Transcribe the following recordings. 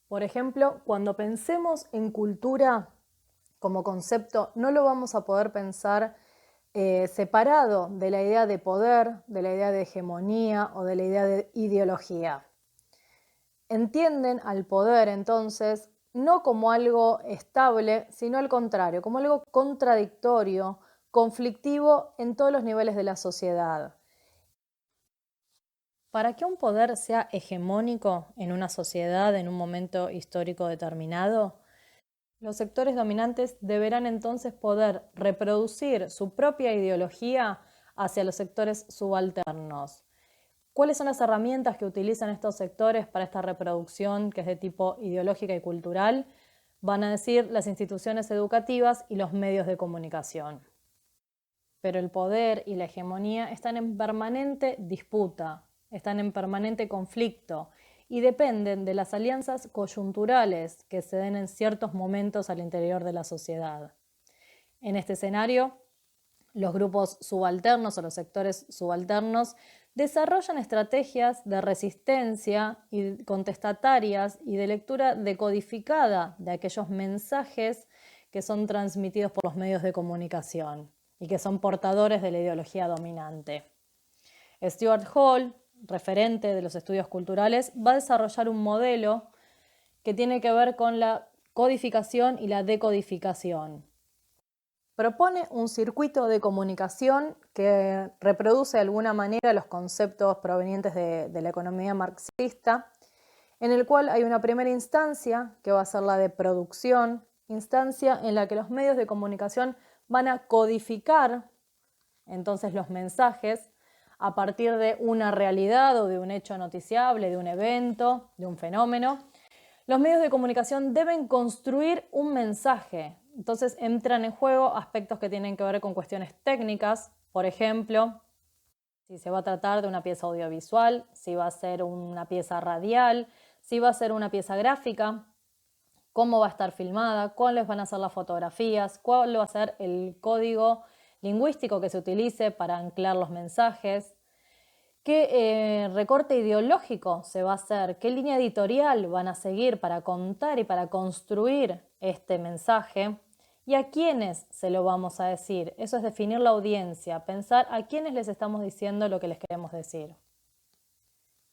Por ejemplo, cuando pensemos en cultura como concepto, no lo vamos a poder pensar separado de la idea de poder, de la idea de hegemonía o de la idea de ideología. Entienden al poder entonces no como algo estable, sino al contrario, como algo contradictorio, conflictivo en todos los niveles de la sociedad. Para que un poder sea hegemónico en una sociedad en un momento histórico determinado, los sectores dominantes deberán entonces poder reproducir su propia ideología hacia los sectores subalternos. ¿Cuáles son las herramientas que utilizan estos sectores para esta reproducción que es de tipo ideológica y cultural? Van a decir las instituciones educativas y los medios de comunicación. Pero el poder y la hegemonía están en permanente disputa, están en permanente conflicto y dependen de las alianzas coyunturales que se den en ciertos momentos al interior de la sociedad. En este escenario, los grupos subalternos o los sectores subalternos desarrollan estrategias de resistencia y contestatarias y de lectura decodificada de aquellos mensajes que son transmitidos por los medios de comunicación y que son portadores de la ideología dominante. Stuart Hall, referente de los estudios culturales, va a desarrollar un modelo que tiene que ver con la codificación y la decodificación. Propone un circuito de comunicación que reproduce de alguna manera los conceptos provenientes de la economía marxista, en el cual hay una primera instancia que va a ser la de producción, instancia en la que los medios de comunicación van a codificar entonces los mensajes a partir de una realidad o de un hecho noticiable, de un evento, de un fenómeno. Los medios de comunicación deben construir un mensaje. Entonces entran en juego aspectos que tienen que ver con cuestiones técnicas, por ejemplo, si se va a tratar de una pieza audiovisual, si va a ser una pieza radial, si va a ser una pieza gráfica, cómo va a estar filmada, cuáles van a ser las fotografías, cuál va a ser el código lingüístico que se utilice para anclar los mensajes, qué recorte ideológico se va a hacer, qué línea editorial van a seguir para contar y para construir este mensaje y a quiénes se lo vamos a decir. Eso es definir la audiencia, pensar a quiénes les estamos diciendo lo que les queremos decir.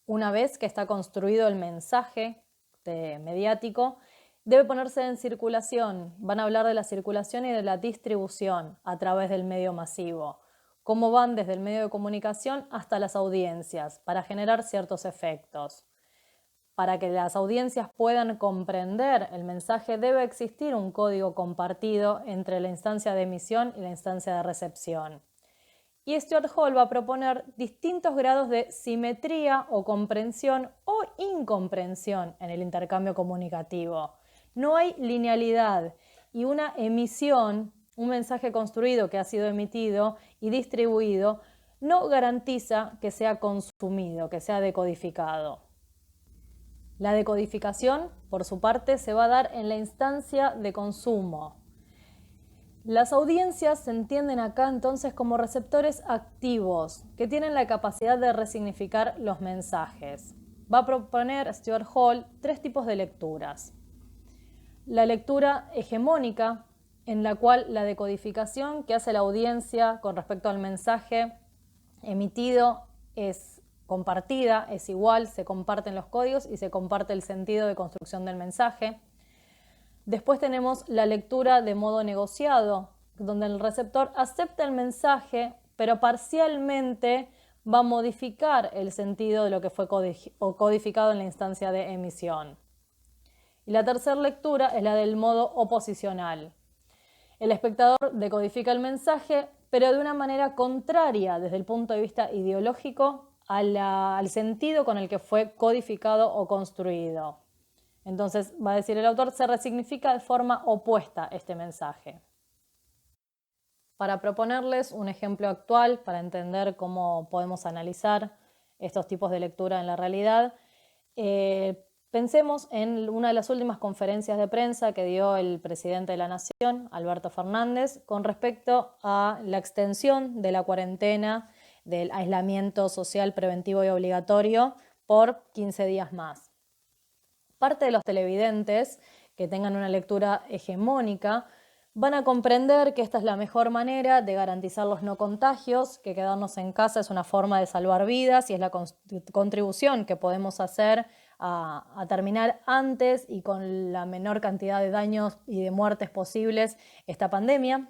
Una vez que está construido el mensaje mediático, debe ponerse en circulación. Van a hablar de la circulación y de la distribución a través del medio masivo. Cómo van desde el medio de comunicación hasta las audiencias para generar ciertos efectos. Para que las audiencias puedan comprender el mensaje debe existir un código compartido entre la instancia de emisión y la instancia de recepción. Y Stuart Hall va a proponer distintos grados de simetría o comprensión o incomprensión en el intercambio comunicativo. No hay linealidad y una emisión, un mensaje construido que ha sido emitido y distribuido, no garantiza que sea consumido, que sea decodificado. La decodificación, por su parte, se va a dar en la instancia de consumo. Las audiencias se entienden acá entonces como receptores activos que tienen la capacidad de resignificar los mensajes. Va a proponer Stuart Hall 3 tipos de lecturas. La lectura hegemónica, en la cual la decodificación que hace la audiencia con respecto al mensaje emitido es compartida, es igual, se comparten los códigos y se comparte el sentido de construcción del mensaje. Después tenemos la lectura de modo negociado, donde el receptor acepta el mensaje, pero parcialmente va a modificar el sentido de lo que fue codificado en la instancia de emisión. Y la tercera lectura es la del modo oposicional. El espectador decodifica el mensaje, pero de una manera contraria desde el punto de vista ideológico al sentido con el que fue codificado o construido. Entonces, va a decir el autor, se resignifica de forma opuesta este mensaje. Para proponerles un ejemplo actual, para entender cómo podemos analizar estos tipos de lectura en la realidad, pensemos en una de las últimas conferencias de prensa que dio el presidente de la Nación, Alberto Fernández, con respecto a la extensión de la cuarentena, del aislamiento social preventivo y obligatorio por 15 días más. Parte de los televidentes que tengan una lectura hegemónica van a comprender que esta es la mejor manera de garantizar los no contagios, que quedarnos en casa es una forma de salvar vidas y es la contribución que podemos hacer a terminar antes y con la menor cantidad de daños y de muertes posibles esta pandemia.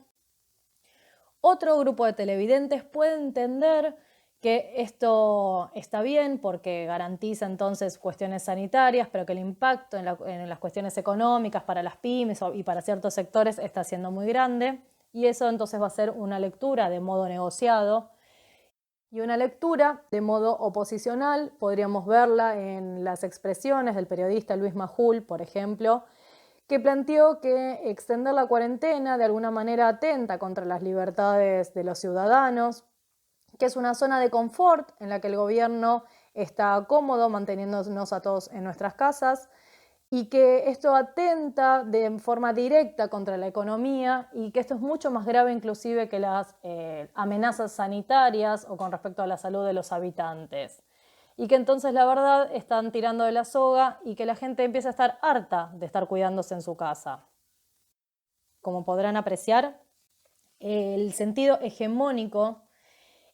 Otro grupo de televidentes puede entender que esto está bien porque garantiza entonces cuestiones sanitarias, pero que el impacto en las cuestiones económicas para las pymes y para ciertos sectores está siendo muy grande, y eso entonces va a ser una lectura de modo negociado. Y una lectura de modo oposicional podríamos verla en las expresiones del periodista Luis Majul, por ejemplo, que planteó que extender la cuarentena de alguna manera atenta contra las libertades de los ciudadanos, que es una zona de confort en la que el gobierno está cómodo manteniéndonos a todos en nuestras casas, y que esto atenta de forma directa contra la economía y que esto es mucho más grave inclusive que las amenazas sanitarias o con respecto a la salud de los habitantes. Y que entonces la verdad están tirando de la soga y que la gente empieza a estar harta de estar cuidándose en su casa. Como podrán apreciar, el sentido hegemónico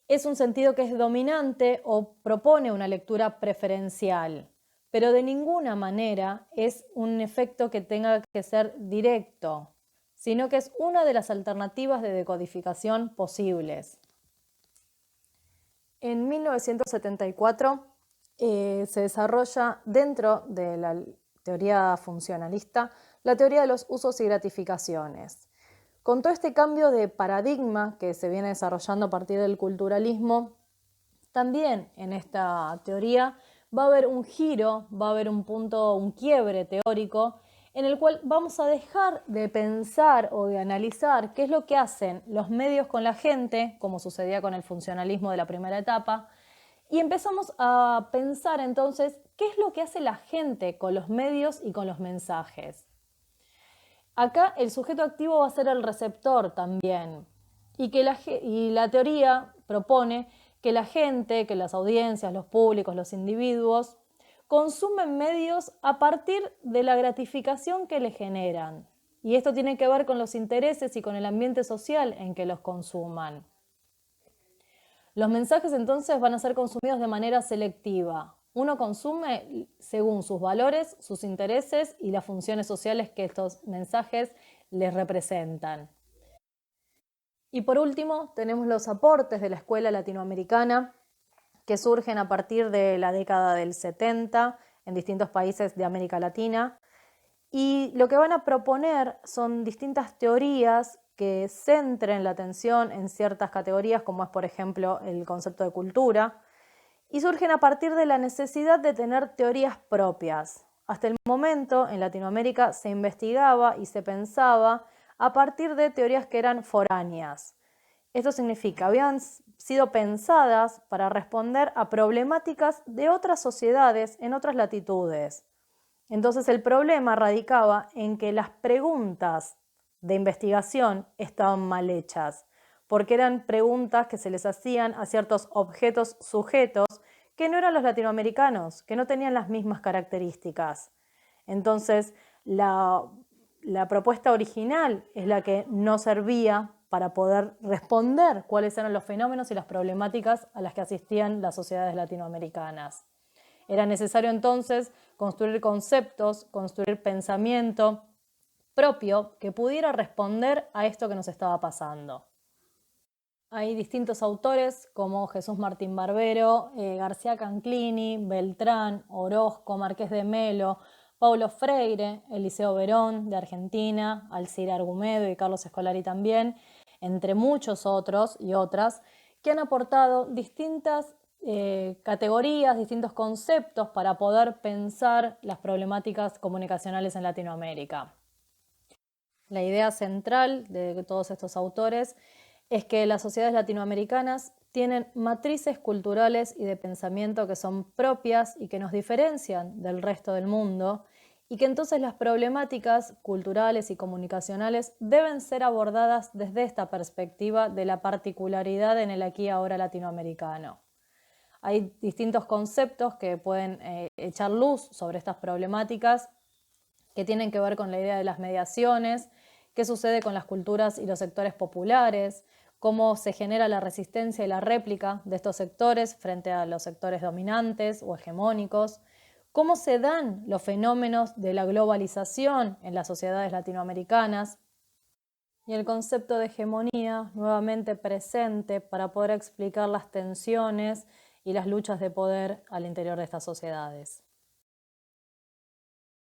es un sentido que es dominante o propone una lectura preferencial, pero de ninguna manera es un efecto que tenga que ser directo, sino que es una de las alternativas de decodificación posibles. En 1974 se desarrolla dentro de la teoría funcionalista la teoría de los usos y gratificaciones. Con todo este cambio de paradigma que se viene desarrollando a partir del culturalismo, también en esta teoría va a haber un giro, va a haber un punto, un quiebre teórico en el cual vamos a dejar de pensar o de analizar qué es lo que hacen los medios con la gente, como sucedía con el funcionalismo de la primera etapa, y empezamos a pensar entonces qué es lo que hace la gente con los medios y con los mensajes. Acá el sujeto activo va a ser el receptor también, y la teoría propone que la gente, que las audiencias, los públicos, los individuos, consumen medios a partir de la gratificación que le generan. Y esto tiene que ver con los intereses y con el ambiente social en que los consuman. Los mensajes entonces van a ser consumidos de manera selectiva. Uno consume según sus valores, sus intereses y las funciones sociales que estos mensajes les representan. Y por último, tenemos los aportes de la escuela latinoamericana que surgen a partir de la década del 70 en distintos países de América Latina. Y lo que van a proponer son distintas teorías que centren la atención en ciertas categorías, como es por ejemplo el concepto de cultura, y surgen a partir de la necesidad de tener teorías propias. Hasta el momento en Latinoamérica se investigaba y se pensaba a partir de teorías que eran foráneas. Esto significa, habían sido pensadas para responder a problemáticas de otras sociedades en otras latitudes. Entonces el problema radicaba en que las preguntas de investigación estaban mal hechas, porque eran preguntas que se les hacían a ciertos objetos sujetos que no eran los latinoamericanos, que no tenían las mismas características. Entonces la propuesta original es la que no servía para poder responder cuáles eran los fenómenos y las problemáticas a las que asistían las sociedades latinoamericanas. Era necesario entonces construir conceptos, construir pensamiento propio que pudiera responder a esto que nos estaba pasando. Hay distintos autores como Jesús Martín Barbero, García Canclini, Beltrán, Orozco, Marqués de Melo, Paulo Freire, Eliseo Verón de Argentina, Alcira Argumedo y Carlos Escolari también, entre muchos otros y otras, que han aportado distintas categorías, distintos conceptos para poder pensar las problemáticas comunicacionales en Latinoamérica. La idea central de todos estos autores es que las sociedades latinoamericanas tienen matrices culturales y de pensamiento que son propias y que nos diferencian del resto del mundo, y que entonces las problemáticas culturales y comunicacionales deben ser abordadas desde esta perspectiva de la particularidad en el aquí y ahora latinoamericano. Hay distintos conceptos que pueden echar luz sobre estas problemáticas que tienen que ver con la idea de las mediaciones, qué sucede con las culturas y los sectores populares, cómo se genera la resistencia y la réplica de estos sectores frente a los sectores dominantes o hegemónicos, cómo se dan los fenómenos de la globalización en las sociedades latinoamericanas y el concepto de hegemonía nuevamente presente para poder explicar las tensiones y las luchas de poder al interior de estas sociedades.